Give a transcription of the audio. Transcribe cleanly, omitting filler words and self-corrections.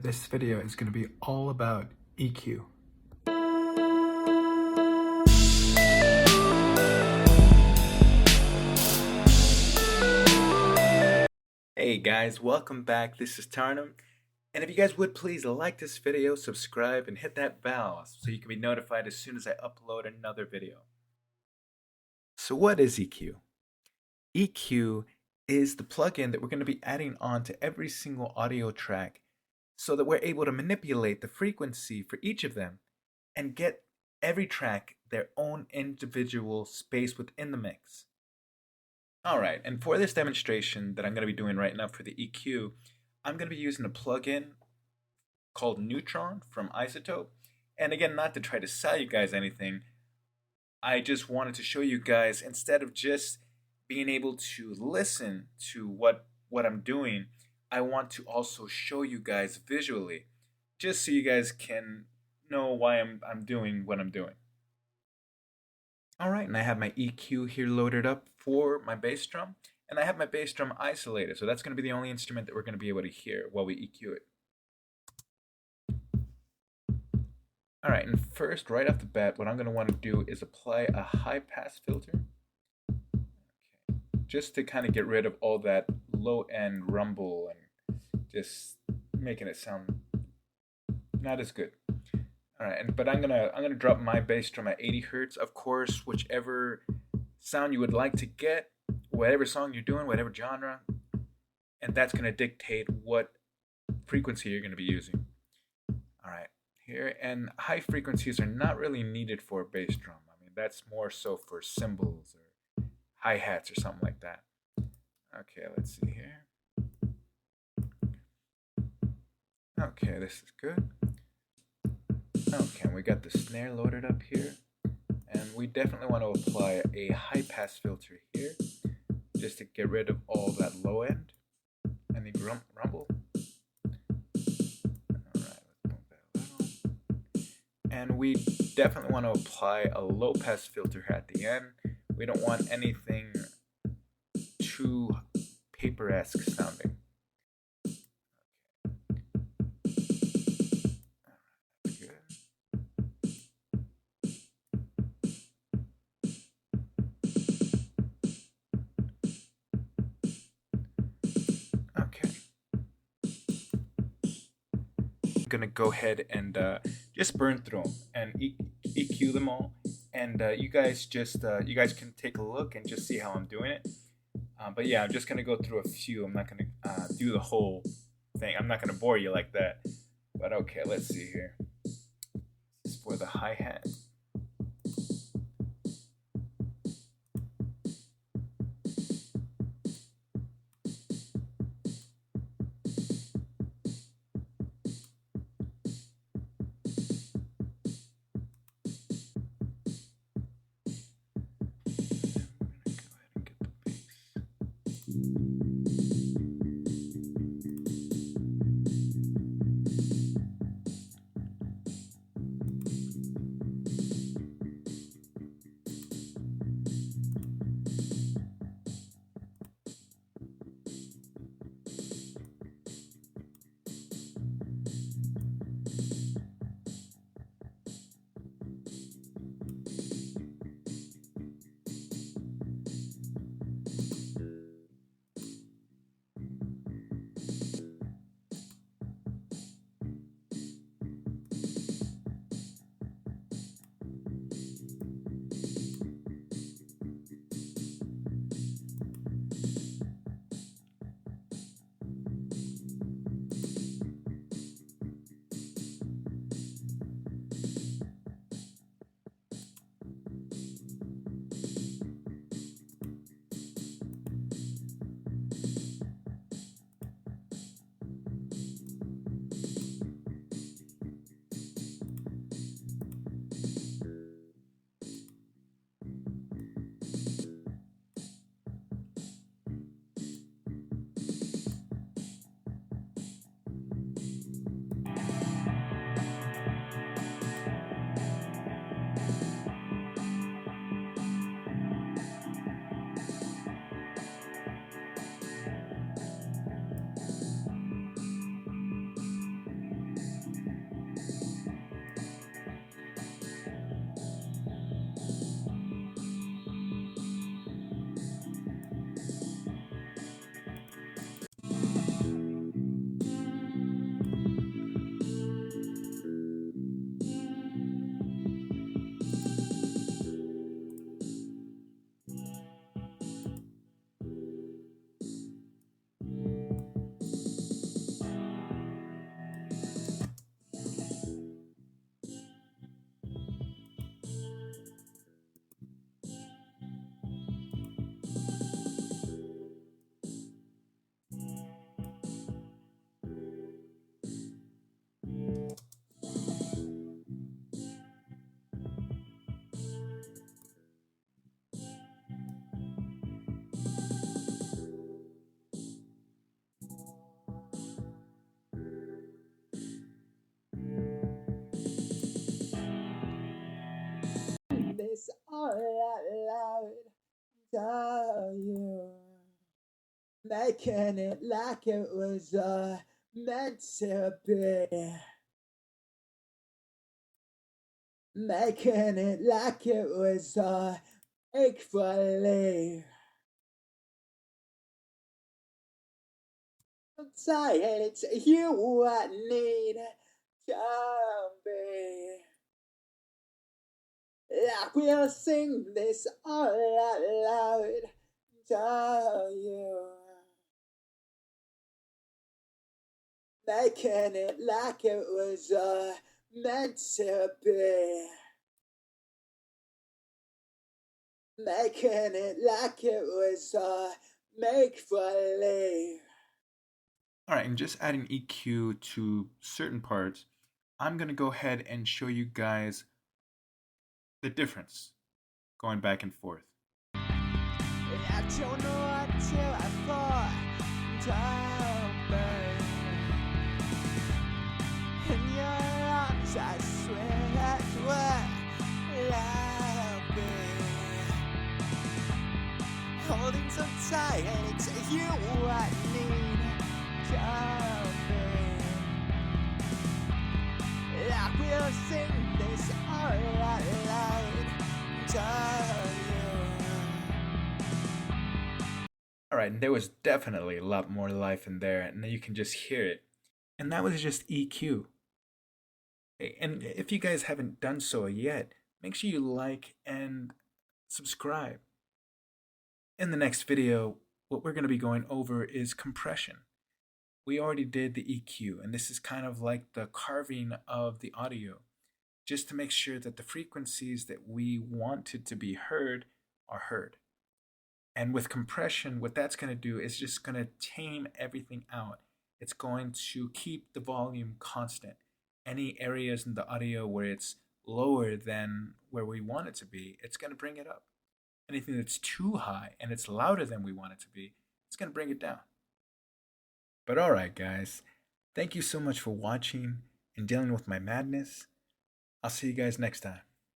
This video is going to be all about EQ. Hey guys, welcome back. This is Tarnim. And if you guys would please like this video, subscribe, and hit that bell so you can be notified as soon as I upload another video. So what is EQ? EQ is the plugin that we're going to be adding on to every single audio track so that we're able to manipulate the frequency for each of them and get every track their own individual space within the mix. Alright, and for this demonstration that I'm going to be doing right now for the EQ, I'm going to be using a plugin called Nuetron from Izotope. And again, not to try to sell you guys anything, I just wanted to show you guys, instead of just being able to listen to what I'm doing, I want to also show you guys visually, just so you guys can know why I'm doing what I'm doing. Alright, and I have my EQ here loaded up for my bass drum, and I have my bass drum isolated, so that's going to be the only instrument that we're going to be able to hear while we EQ it. Alright, and first, right off the bat, what I'm going to want to do is apply a high pass filter, just to kind of get rid of all that low end rumble and just making it sound not as good. Alright, but I'm gonna drop my bass drum at 80 Hertz. Of course, whichever sound you would like to get, whatever song you're doing, whatever genre, and that's gonna dictate what frequency you're gonna be using. Alright, here, and high frequencies are not really needed for a bass drum. I mean, that's more so for cymbals or hi-hats or something like that. Okay, let's see here. Okay, this is good. Okay, we got the snare loaded up here, and we definitely want to apply a high pass filter here just to get rid of all that low end and the rumble. Alright, let's move that a little. And we definitely want to apply a low pass filter at the end. We don't want anything too paper-esque sounding. I'm gonna go ahead and just burn through them and EQ them all, and you guys can take a look and just see how I'm doing it. But yeah, I'm just gonna go through a few. I'm not gonna do the whole thing. I'm not gonna bore you like that. But okay, let's see here. This is for the hi-hat. tell you, making it like it was meant to be, making it like it was make believe. I'm tired, it's you I need to be. Like we'll sing this all out loud to you, making it like it was meant to be, making it like it was make believe. Alright, and just adding EQ to certain parts, I'm going to go ahead and show you guys the difference going back and forth. I don't know until I thought in your arms, I swear that's what love is. Holding so tight, and it's you I need to be. Like we'll sing this all out loud to you. Alright, and there was definitely a lot more life in there, and you can just hear it. And that was just EQ. And if you guys haven't done so yet, make sure you like and subscribe. In the next video, what we're going to be going over is compression. We already did the EQ, and this is kind of like the carving of the audio, just to make sure that the frequencies that we wanted to be heard are heard. And with compression, what that's going to do is just going to tame everything out. It's going to keep the volume constant. Any areas in the audio where it's lower than where we want it to be, it's going to bring it up. Anything that's too high and it's louder than we want it to be, it's going to bring it down. But alright guys, thank you so much for watching and dealing with my madness. I'll see you guys next time.